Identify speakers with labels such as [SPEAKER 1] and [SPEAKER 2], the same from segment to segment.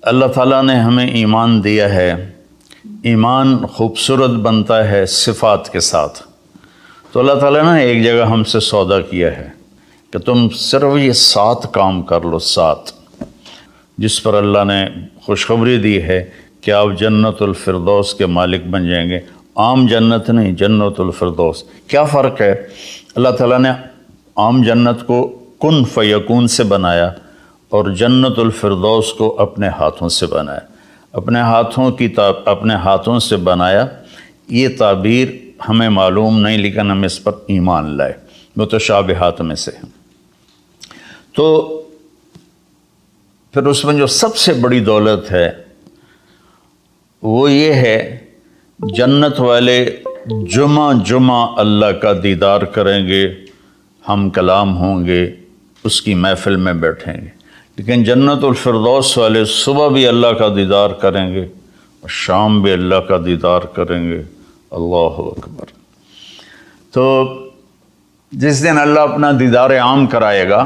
[SPEAKER 1] اللہ تعالیٰ نے ہمیں ایمان دیا ہے، ایمان خوبصورت بنتا ہے صفات کے ساتھ۔ تو اللہ تعالیٰ نے ایک جگہ ہم سے سودا کیا ہے کہ تم صرف یہ 7 کام کر لو، 7 جس پر اللہ نے خوشخبری دی ہے کہ آپ جنت الفردوس کے مالک بن جائیں گے۔ عام جنت نہیں، جنت الفردوس۔ کیا فرق ہے؟ اللہ تعالیٰ نے عام جنت کو کن فیکون سے بنایا اور جنت الفردوس کو اپنے ہاتھوں سے بنایا۔ اپنے ہاتھوں سے بنایا، یہ تعبیر ہمیں معلوم نہیں، لیکن ہم اس پر ایمان لائے، متشابہات میں سے۔ تو پھر اس میں جو سب سے بڑی دولت ہے وہ یہ ہے، جنت والے جمعہ اللہ کا دیدار کریں گے، ہم کلام ہوں گے، اس کی محفل میں بیٹھیں گے۔ لیکن جنت الفردوس والے صبح بھی اللہ کا دیدار کریں گے اور شام بھی اللہ کا دیدار کریں گے۔ اللہ اکبر۔ تو جس دن اللہ اپنا دیدار عام کرائے گا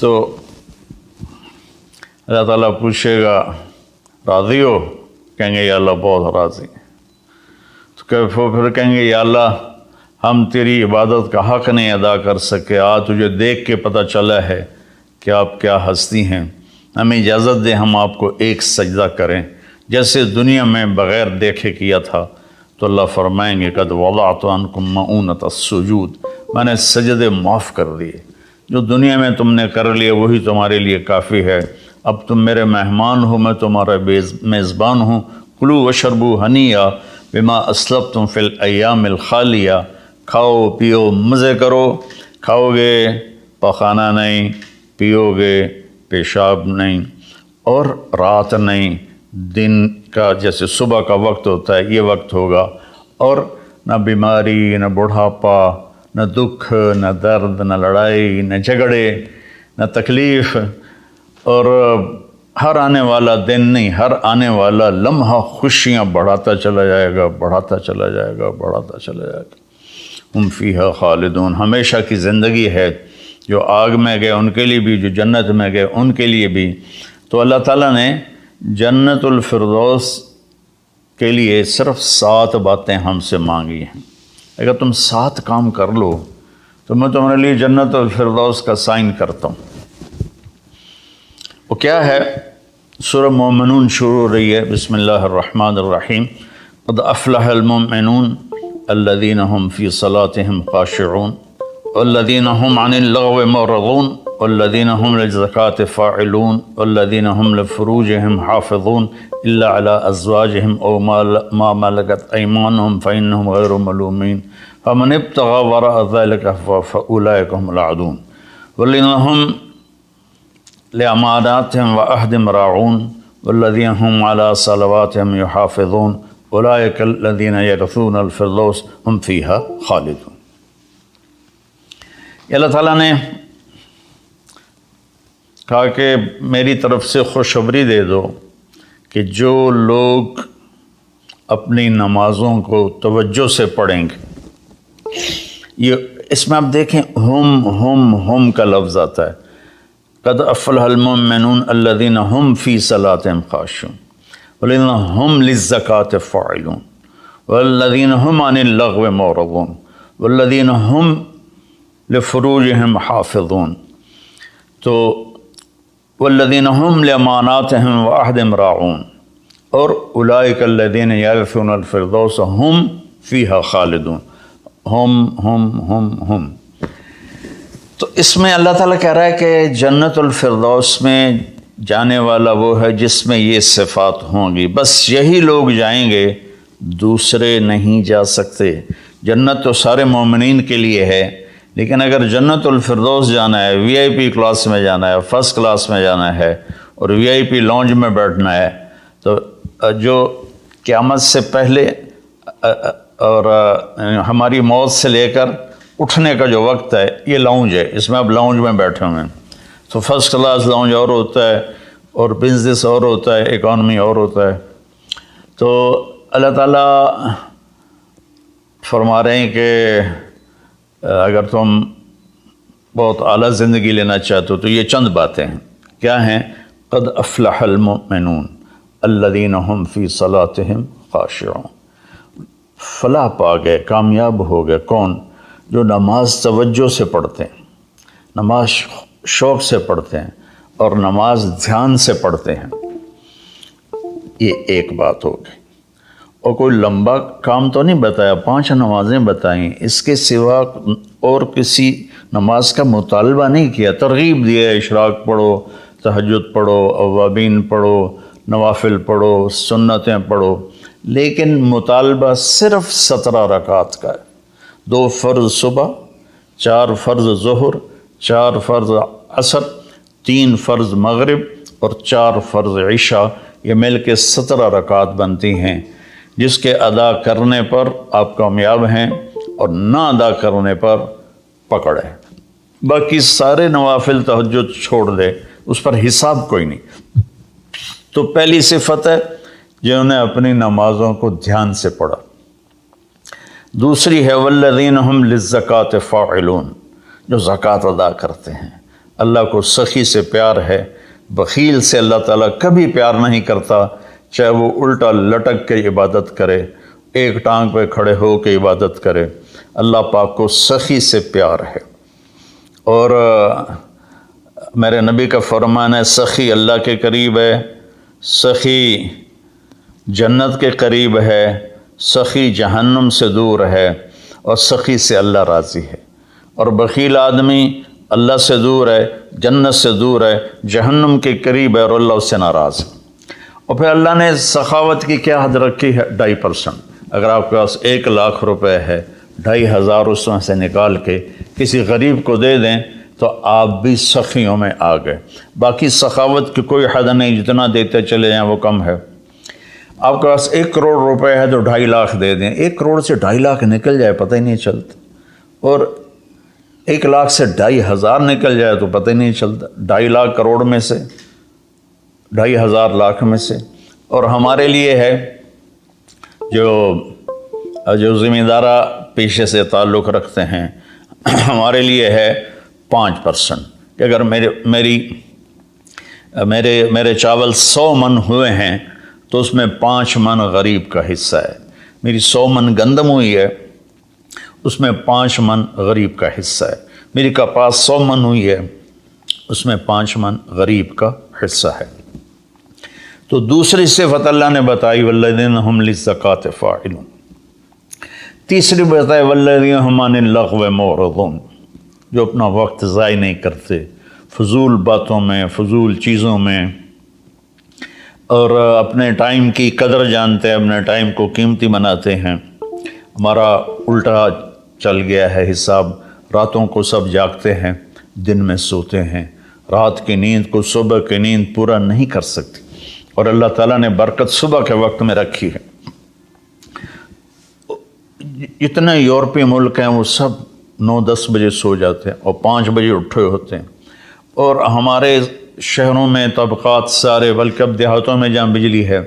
[SPEAKER 1] تو اللہ تعالیٰ پوچھے گا راضی ہو؟ کہیں گے یا اللہ بہت راضی۔ تو پھر کہیں گے یا اللہ ہم تیری عبادت کا حق نہیں ادا کر سکے، آج تجھے دیکھ کے پتہ چلا ہے کہ آپ کیا ہستی ہیں، ہمیں اجازت دیں ہم آپ کو ایک سجدہ کریں جیسے دنیا میں بغیر دیکھے کیا تھا۔ تو اللہ فرمائیں گے قد وضعت عنکم مؤونۃ السجود، میں نے سجدے معاف کر دیے، جو دنیا میں تم نے کر لیے وہی تمہارے لیے کافی ہے، اب تم میرے مہمان ہو، میں تمہارا میزبان ہوں۔ کلوا واشربوا ہنیئا بما اسلفتم فی الایام الخالیہ، کھاؤ پیو مزے کرو، کھاؤ گے پخانہ نہیں، پیو گے پیشاب نہیں، اور رات نہیں، دن کا جیسے صبح کا وقت ہوتا ہے یہ وقت ہوگا، اور نہ بیماری، نہ بڑھاپا، نہ دکھ، نہ درد، نہ لڑائی، نہ جھگڑے، نہ تکلیف، اور ہر آنے والا دن نہیں، ہر آنے والا لمحہ خوشیاں بڑھاتا چلا جائے گا، بڑھاتا چلا جائے گا، بڑھاتا چلا جائے گا۔ ہم فیہا خالدون، ہمیشہ کی زندگی ہے، جو آگ میں گئے ان کے لیے بھی، جو جنت میں گئے ان کے لیے بھی۔ تو اللہ تعالیٰ نے جنت الفردوس کے لیے صرف 7 باتیں ہم سے مانگی ہیں۔ اگر تم 7 کام کر لو تو میں تمہارے لیے جنت الفردوس کا سائن کرتا ہوں۔ وہ کیا ہے؟ سورہ مومنون شروع ہو رہی ہے، بسم اللہ الرحمن الرحیم۔ قد افلح المؤمنون الذین هم فی صلاتهم خاشعون والذین هم عن اللغو معرضون والذین هم للزکاة فاعلون والذین هم لفروجهم حافظون الا على ازواجهم او ما ملکت ایمانهم فانهم غیر ملومین فمن ابتغى وراء ذلك فاولئک هم العادون والذین هم لأماناتهم وعهدهم راعون والذین هم على صلواتهم يحافظون اولئک الذین یرثون الفردوس هم فیہا خالدون۔ اللہ تعالیٰ نے کہا کہ میری طرف سے خوشخبری دے دو کہ جو لوگ اپنی نمازوں کو توجہ سے پڑھیں گے، یہ اس میں آپ دیکھیں ہم کا لفظ آتا ہے۔ قد افلح المؤمنون الذین هم فی صلاتهم خاشعون والذین هم للزکاة فاعلون والذین هم عن اللغو معرضون والذین هم لفروجهم حافظون، تو والذین هم لأماناتهم وعهدهم راعون، اور اولئک الذین یرثون الفردوس هم فیہا خالدون۔ ہم تو اس میں اللہ تعالیٰ کہہ رہا ہے کہ جنت الفردوس میں جانے والا وہ ہے جس میں یہ صفات ہوں گی، بس یہی لوگ جائیں گے، دوسرے نہیں جا سکتے۔ جنت تو سارے مومنین کے لیے ہے، لیکن اگر جنت الفردوس جانا ہے، وی آئی پی کلاس میں جانا ہے، فرسٹ کلاس میں جانا ہے اور وی آئی پی لانج میں بیٹھنا ہے، تو جو قیامت سے پہلے اور ہماری موت سے لے کر اٹھنے کا جو وقت ہے یہ لاؤنج ہے، اس میں اب لاؤنج میں بیٹھے ہوئے ہیں۔ تو فرسٹ کلاس لاؤنج اور ہوتا ہے اور بزنس اور ہوتا ہے، اکانومی اور ہوتا ہے۔ تو اللہ تعالیٰ فرما رہے ہیں کہ اگر تم بہت اعلیٰ زندگی لینا چاہتے ہو تو یہ چند باتیں ہیں۔ کیا ہیں؟ قد افلح المؤمنون الذین هم فی صلاتهم خاشعون۔ فلاح پا گئے، کامیاب ہو گئے کون؟ جو نماز توجہ سے پڑھتے ہیں، نماز شوق سے پڑھتے ہیں اور نماز دھیان سے پڑھتے ہیں۔ یہ ایک بات ہو گئی۔ اور کوئی لمبا کام تو نہیں بتایا، 5 نمازیں بتائیں، اس کے سوا اور کسی نماز کا مطالبہ نہیں کیا۔ ترغیب دیا، اشراق پڑھو، تہجد پڑھو، اوابین پڑھو، نوافل پڑھو، سنتیں پڑھو، لیکن مطالبہ صرف 17 رکعات کا ہے۔ 2 فرض صبح، 4 فرض ظہر، 4 فرض عصر، 3 فرض مغرب اور 4 فرض عشاء، یہ مل کے 17 رکعات بنتی ہیں، جس کے ادا کرنے پر آپ کامیاب ہیں اور نہ ادا کرنے پر پکڑ ہے۔ باقی سارے نوافل تہجد چھوڑ دے، اس پر حساب کوئی نہیں۔ تو پہلی صفت ہے جنہوں نے اپنی نمازوں کو دھیان سے پڑھا۔ دوسری ہے والذین هم للزکاۃ فاعلون، جو زکوٰۃ ادا کرتے ہیں۔ اللہ کو سخی سے پیار ہے، بخیل سے اللہ تعالیٰ کبھی پیار نہیں کرتا، چاہے وہ الٹا لٹک کے عبادت کرے، ایک ٹانگ پہ کھڑے ہو کے عبادت کرے، اللہ پاک کو سخی سے پیار ہے۔ اور میرے نبی کا فرمان ہے سخی اللہ کے قریب ہے، سخی جنت کے قریب ہے، سخی جہنم سے دور ہے، اور سخی سے اللہ راضی ہے۔ اور بخیل آدمی اللہ سے دور ہے، جنت سے دور ہے، جہنم کے قریب ہے اور اللہ اس سے ناراض ہے۔ اور پھر اللہ نے سخاوت کی کیا حد رکھی ہے؟ 2.5%۔ اگر آپ کے پاس 1 لاکھ روپے ہے، 2,500 اس میں سے نکال کے کسی غریب کو دے دیں تو آپ بھی سخیوں میں آ گئے۔ باقی سخاوت کی کوئی حد نہیں، جتنا دیتے چلے جائیں وہ کم ہے۔ آپ کے پاس 1 کروڑ روپے ہے تو 2.5 لاکھ دے دیں، 1 کروڑ سے 2.5 لاکھ نکل جائے پتہ ہی نہیں چلتا، اور 1 لاکھ سے 2,500 نکل جائے تو پتہ ہی نہیں چلتا۔ 2.5 لاکھ کروڑ میں سے، 2,500 لاکھ میں سے۔ اور ہمارے لیے ہے جو ذمہ دارہ پیشے سے تعلق رکھتے ہیں، ہمارے لیے ہے 5%، کہ اگر میرے چاول 100 من ہوئے ہیں تو اس میں 5 من غریب کا حصہ ہے۔ میری 100 من گندم ہوئی ہے، اس میں 5 من غریب کا حصہ ہے۔ میری کپاس 100 من ہوئی ہے، اس میں 5 من غریب کا حصہ ہے۔ تو دوسری صفت اللہ نے بتائی والذین هم للزکاۃ فاعلون۔ تیسری بتائی والذین هم عن اللغو معرضون، جو اپنا وقت ضائع نہیں کرتے فضول باتوں میں، فضول چیزوں میں، اور اپنے ٹائم کی قدر جانتے ہیں، اپنے ٹائم کو قیمتی بناتے ہیں۔ ہمارا الٹا چل گیا ہے حساب، راتوں کو سب جاگتے ہیں، دن میں سوتے ہیں، رات کی نیند کو صبح کی نیند پورا نہیں کر سکتی، اور اللہ تعالیٰ نے برکت صبح کے وقت میں رکھی ہے۔ اتنے یورپی ملک ہیں وہ سب 9-10 بجے سو جاتے ہیں اور 5 بجے اٹھے ہوتے ہیں، اور ہمارے شہروں میں طبقات سارے، بلکہ اب دیہاتوں میں جہاں بجلی ہے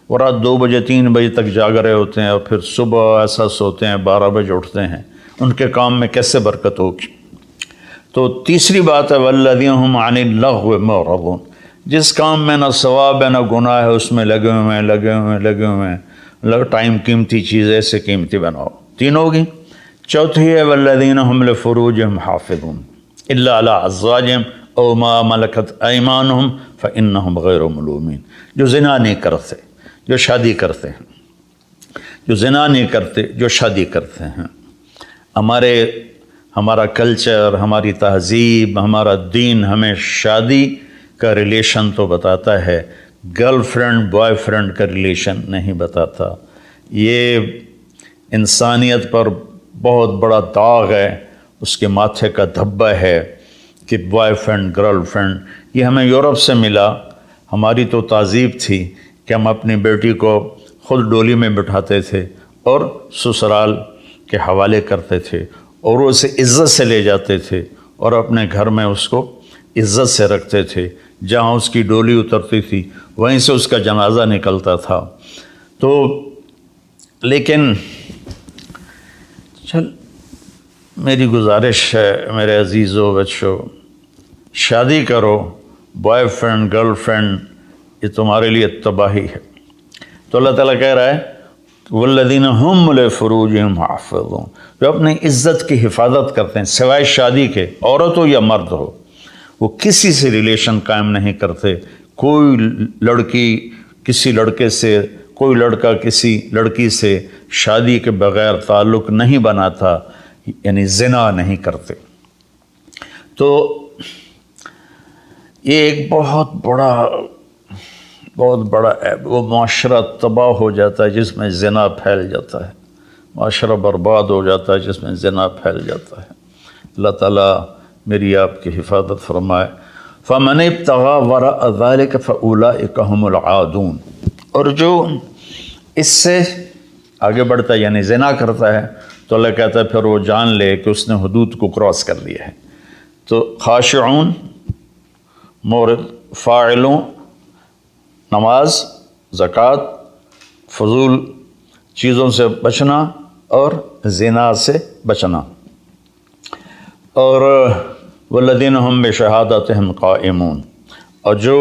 [SPEAKER 1] وہ رات 2 بجے 3 بجے تک جاگ رہے ہوتے ہیں، اور پھر صبح ایسا سوتے ہیں 12 بجے اٹھتے ہیں۔ ان کے کام میں کیسے برکت ہوگی؟ تو تیسری بات ہے والذین هم عن اللغو معرضون، جس کام میں نہ ثواب ہے نہ گناہ ہے اس میں لگے ہوئے ہیں، ٹائم قیمتی چیز ایسے قیمتی بناؤ۔ 3 ہوگی۔ چوتھی ہے والذین هم لفروجهم حافظون الا علی ازواجہم او ما ملکت ایمانہم فانہم غیر ملومین، جو زنا نہیں کرتے، جو شادی کرتے ہیں، جو زنا نہیں کرتے، جو شادی کرتے ہیں۔ ہمارا کلچر، ہماری تہذیب، ہمارا دین ہمیں شادی کا ریلیشن تو بتاتا ہے، گرل فرینڈ بوائے فرینڈ کا ریلیشن نہیں بتاتا۔ یہ انسانیت پر بہت بڑا داغ ہے، اس کے ماتھے کا دھبہ ہے کہ بوائے فرینڈ گرل فرینڈ، یہ ہمیں یورپ سے ملا۔ ہماری تو تہذیب تھی کہ ہم اپنی بیٹی کو خود ڈولی میں بٹھاتے تھے اور سسرال کے حوالے کرتے تھے، اور وہ اسے عزت سے لے جاتے تھے اور اپنے گھر میں اس کو عزت سے رکھتے تھے۔ جہاں اس کی ڈولی اترتی تھی وہیں سے اس کا جنازہ نکلتا تھا۔ تو لیکن میری گزارش ہے میرے عزیزو بچوں، شادی کرو بوائے فرینڈ گرل فرینڈ یہ تمہارے لیے تباہی ہے۔ تو اللہ تعالیٰ کہہ رہا ہے والذین هم لفروجہم حافظون، جو اپنی عزت کی حفاظت کرتے ہیں سوائے شادی کے، عورت ہو یا مرد ہو، وہ کسی سے ریلیشن قائم نہیں کرتے۔ کوئی لڑکی کسی لڑکے سے، کوئی لڑکا کسی لڑکی سے شادی کے بغیر تعلق نہیں بناتا، یعنی زنا نہیں کرتے۔ تو یہ ایک بہت بڑا وہ معاشرہ تباہ ہو جاتا ہے جس میں زنا پھیل جاتا ہے، معاشرہ برباد ہو جاتا ہے جس میں زنا پھیل جاتا ہے۔ اللہ تعالیٰ میری آپ کی حفاظت فرمائے۔ فَمَنِ ابْتَغَىٰ وَرَاءَ ذَلِكَ فَأُولَٰئِكَ هُمُ الْعَادُونَ، اور جو اس سے آگے بڑھتا ہے یعنی زنا کرتا ہے تو اللہ کہتا ہے پھر وہ جان لے کہ اس نے حدود کو کراس کر دیا ہے۔ تو خاشعون مورد، فاعلون نماز، زکوٰۃ، فضول چیزوں سے بچنا اور زنا سے بچنا، اور والذین هم بشہادتہم قائمون، اور جو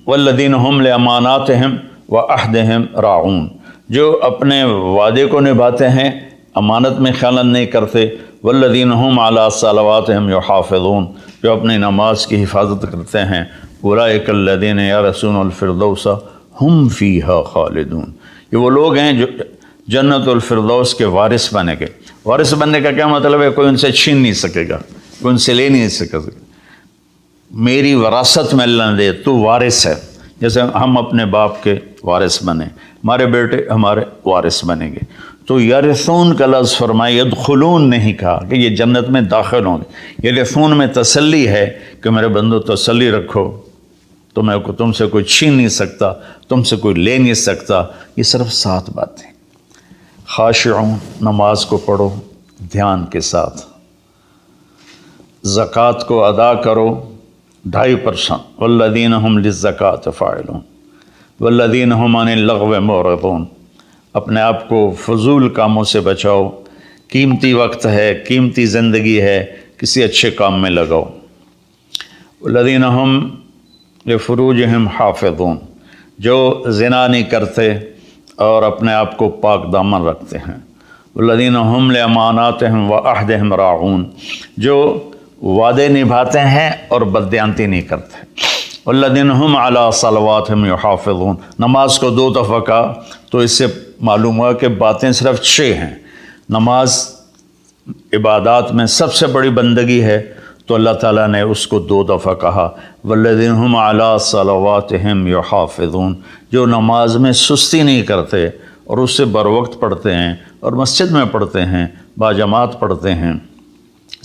[SPEAKER 1] والذین هم لاماناتہم وعہدہم راعون، جو اپنے وعدے کو نبھاتے ہیں، امانت میں خیانت نہیں کرتے۔ والذین هم علی صلواتہم یحافظون، جو اپنی نماز کی حفاظت کرتے ہیں۔ اولئک الذین یرثون الفردوس ہم فیہا خالدون، یہ وہ لوگ ہیں جو جنت الفردوس کے وارث بنے گے۔ وارث بننے کا کیا مطلب ہے؟ کوئی ان سے چھین نہیں سکے گا، کوئی ان سے لے نہیں سکے گا۔ میری وراثت میں اللہ نے دے، تو وارث ہے، جیسے ہم اپنے باپ کے وارث بنے، ہمارے بیٹے ہمارے وارث بنیں گے۔ تو یرثون کا لفظ فرمائے، یدخلون نہیں کہا کہ یہ جنت میں داخل ہوں گے۔ یرثون میں تسلی ہے کہ میرے بندو تسلی رکھو، تم سے کوئی چھین نہیں سکتا، تم سے کوئی لے نہیں سکتا۔ یہ صرف 7 باتیں۔ خاشعون، نماز کو پڑھو دھیان کے ساتھ، زکوٰۃ کو ادا کرو 2.5%، والذین هم للزکوٰۃ فاعلون، والذین هم عن اللغو معرضون، اپنے آپ کو فضول کاموں سے بچاؤ، قیمتی وقت ہے، قیمتی زندگی ہے، کسی اچھے کام میں لگاؤ۔ والذین هم لفروجہم حافظون، جو زنا نہیں کرتے اور اپنے آپ کو پاک دامن رکھتے ہیں۔ والذین هم لاماناتہم وعہدہم راعون، جو وعدے نبھاتے ہیں اور بددیانتی نہیں کرتے۔ والذین هم علی صلواتہم یحافظون، نماز کو 2 دفعہ کہا تو اس سے معلوم ہوا کہ باتیں صرف 6 ہیں۔ نماز عبادات میں سب سے بڑی بندگی ہے تو اللہ تعالیٰ نے اس کو 2 دفعہ کہا۔ والذین هم علی صلواتہم یحافظون، جو نماز میں سستی نہیں کرتے اور اس سے بر وقت پڑھتے ہیں اور مسجد میں پڑھتے ہیں، باجماعت پڑھتے ہیں،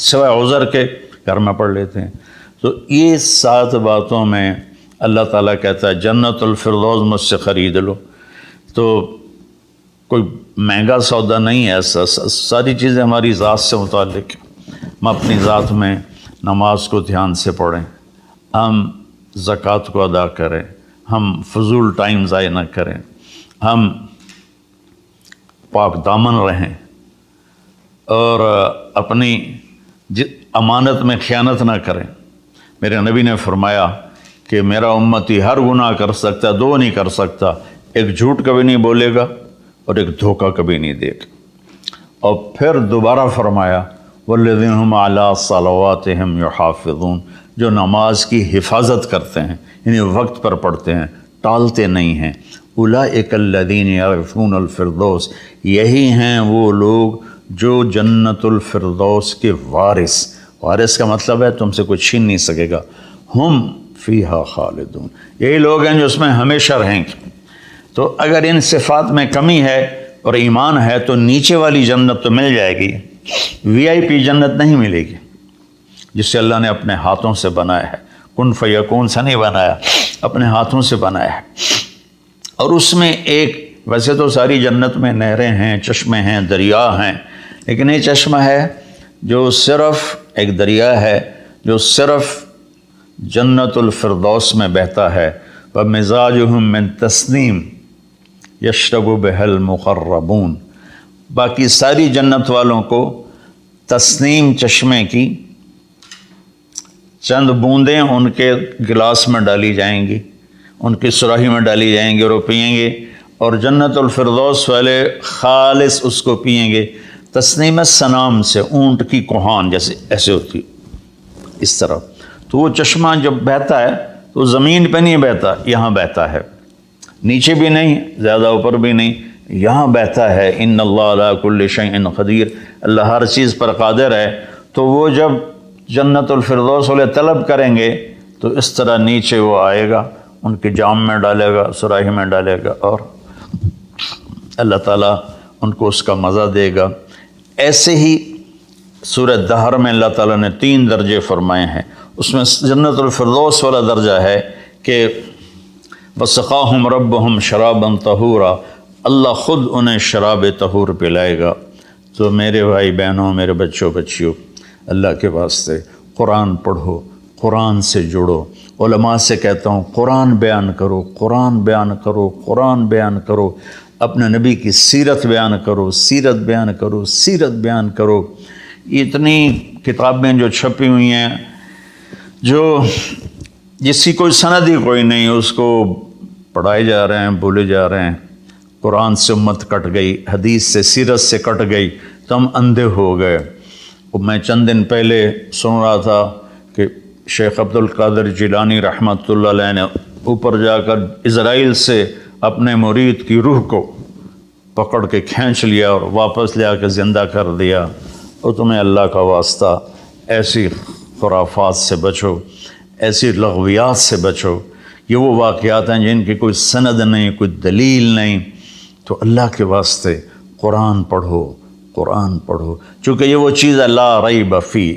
[SPEAKER 1] سوائے عذر کے گھر میں پڑھ لیتے ہیں۔ تو یہ 7 باتوں میں اللہ تعالیٰ کہتا ہے جنت الفردوس مجھ سے خرید لو۔ تو کوئی مہنگا سودا نہیں ہے ایسا، ساری چیزیں ہماری ذات سے متعلق ہیں۔ ہم اپنی ذات میں نماز کو دھیان سے پڑھیں، ہم زکوٰۃ کو ادا کریں، ہم فضول ٹائم ضائع نہ کریں، ہم پاک دامن رہیں اور اپنی امانت میں خیانت نہ کریں۔ میرے نبی نے فرمایا کہ میرا امتی ہر گناہ کر سکتا ہے، 2 نہیں کر سکتا، ایک جھوٹ کبھی نہیں بولے گا اور ایک دھوکہ کبھی نہیں دے گا۔ اور پھر دوبارہ فرمایا والذین هم علی صلواتہم یحافظون، جو نماز کی حفاظت کرتے ہیں، یعنی وقت پر پڑھتے ہیں، ٹالتے نہیں ہیں۔ اولئک الذین یرثون الفردوس، یہی ہیں وہ لوگ جو جنت الفردوس کے وارث کا مطلب ہے تم سے کوئی چھین نہیں سکے گا۔ ہم فیہا خالدون، یہی لوگ ہیں جو اس میں ہمیشہ رہیں گے۔ تو اگر ان صفات میں کمی ہے اور ایمان ہے تو نیچے والی جنت تو مل جائے گی، VIP جنت نہیں ملے گی جسے اللہ نے اپنے ہاتھوں سے بنایا ہے، کن فیکون سے نہیں بنایا، اپنے ہاتھوں سے بنایا ہے۔ اور اس میں ایک، ویسے تو ساری جنت میں نہریں ہیں، چشمے ہیں، دریا ہیں، لیکن یہ چشمہ ہے جو صرف ایک دریا ہے جو صرف جنت الفردوس میں بہتا ہے۔ وَمِزَاجُهُم مِّن تَسْنِيمٍ يَشْرَبُ بِهَا الْمُقَرَّبُونَ، باقی ساری جنت والوں کو تسنیم چشمے کی چند بوندیں ان کے گلاس میں ڈالی جائیں گی، ان کی سراہی میں ڈالی جائیں گی اور وہ پئیں گے، اور جنت الفردوس والے خالص اس کو پئیں گے۔ تسنیم سنام سے، اونٹ کی کوہان جیسے ایسے ہوتی اس طرح، تو وہ چشمہ جب بہتا ہے تو زمین پہ نہیں بہتا، یہاں بہتا ہے، نیچے بھی نہیں، زیادہ اوپر بھی نہیں، یہاں بہتا ہے۔ ان اللہ علی کل شیء قدیر، اللہ ہر چیز پر قادر ہے۔ تو وہ جب جنت الفردوس والے طلب کریں گے تو اس طرح نیچے وہ آئے گا، ان کی جام میں ڈالے گا، سراہی میں ڈالے گا، اور اللہ تعالیٰ ان کو اس کا مزہ دے گا۔ ایسے ہی سورہ دہر میں اللہ تعالیٰ نے 3 درجے فرمائے ہیں، اس میں جنت الفردوس والا درجہ ہے کہ وَسَقَاهُمْ رَبُّهُمْ شَرَابًا طَهُورًا، اللہ خود انہیں شراب طہور پلائے گا۔ تو میرے بھائی بہنوں، میرے بچوں بچیوں، اللہ کے واسطے قرآن پڑھو، قرآن سے جڑو۔ علماء سے کہتا ہوں قرآن بیان کرو، قرآن بیان کرو، قرآن بیان کرو، اپنے نبی کی سیرت بیان کرو، سیرت بیان کرو، سیرت بیان کرو۔ اتنی کتابیں جو چھپی ہوئی ہیں، جو جس کی کوئی سند ہی کوئی نہیں، اس کو پڑھائے جا رہے ہیں، بولے جا رہے ہیں۔ قرآن سے امت کٹ گئی، حدیث سے، سیرت سے کٹ گئی، تو ہم اندھے ہو گئے۔ میں چند دن پہلے سن رہا تھا کہ شیخ عبد القادر جیلانی رحمۃ اللہ علیہ نے اوپر جا کر اسرائیل سے اپنے مرید کی روح کو پکڑ کے کھینچ لیا اور واپس لے آ کے زندہ کر دیا۔ اور تمہیں اللہ کا واسطہ ایسی خرافات سے بچو، ایسی لغویات سے بچو۔ یہ وہ واقعات ہیں جن کی کوئی سند نہیں، کوئی دلیل نہیں۔ تو اللہ کے واسطے قرآن پڑھو، قرآن پڑھو، چونکہ یہ وہ چیز ہے لا ریب فی،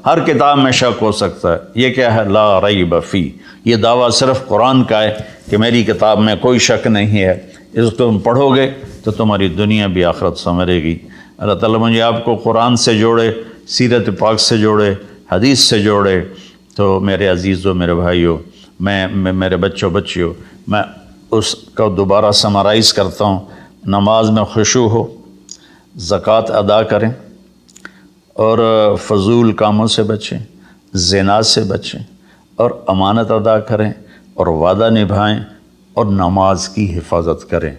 [SPEAKER 1] ہر کتاب میں شک ہو سکتا ہے، یہ کیا ہے؟ لا ریب فی۔ یہ دعویٰ صرف قرآن کا ہے کہ میری کتاب میں کوئی شک نہیں ہے، اس کو تم پڑھو گے تو تمہاری دنیا بھی آخرت سنورے گی۔ اللہ تعالیٰ مجھے آپ کو قرآن سے جوڑے، سیرت پاک سے جوڑے، حدیث سے جوڑے۔ تو میرے عزیزوں، میرے بھائیوں، میں میرے بچوں بچیوں، میں اس کا دوبارہ سمرائز کرتا ہوں۔ نماز میں خشوع ہو، زکوٰۃ ادا کریں، اور فضول کاموں سے بچیں، زنا سے بچیں، اور امانت ادا کریں، اور وعدہ نبھائیں، اور نماز کی حفاظت کریں۔